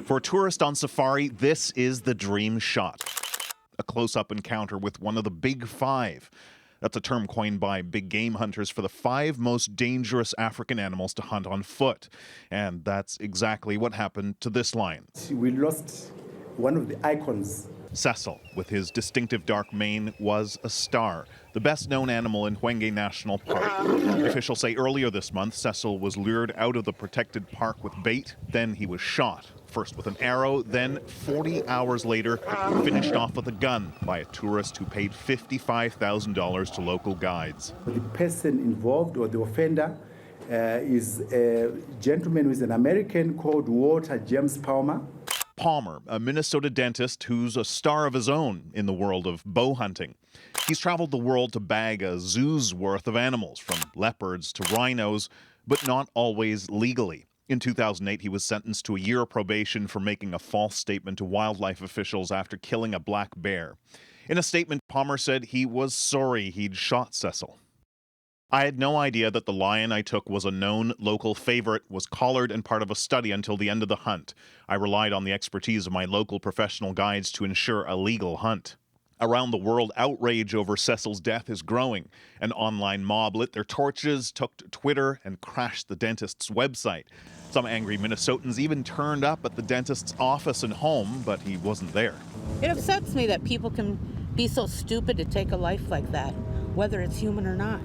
For a tourist on safari, this is the dream shot. A close-up encounter with one of the big five. That's a term coined by big game hunters for the 5 most dangerous African animals to hunt on foot. And that's exactly what happened to this lion. We lost one of the icons. Cecil, with his distinctive dark mane, was a star, the best-known animal in Hwenge National Park. Officials say earlier this month, Cecil was lured out of the protected park with bait. Then he was shot, first with an arrow, then 40 hours later, finished off with a gun by a tourist who paid $55,000 to local guides. The person involved, or the offender, is a gentleman who is an American called Walter James Palmer. Palmer, a Minnesota dentist who's a star of his own in the world of bow hunting. He's traveled the world to bag a zoo's worth of animals, from leopards to rhinos, but not always legally. In 2008, he was sentenced to a year of probation for making a false statement to wildlife officials after killing a black bear. In a statement, Palmer said he was sorry he'd shot Cecil. I had no idea that the lion I took was a known local favorite, was collared and part of a study until the end of the hunt. I relied on the expertise of my local professional guides to ensure a legal hunt. Around the world, outrage over Cecil's death is growing. An online mob lit their torches, took to Twitter, and crashed the dentist's website. Some angry Minnesotans even turned up at the dentist's office and home, but he wasn't there. It upsets me that people can be so stupid to take a life like that, whether it's human or not.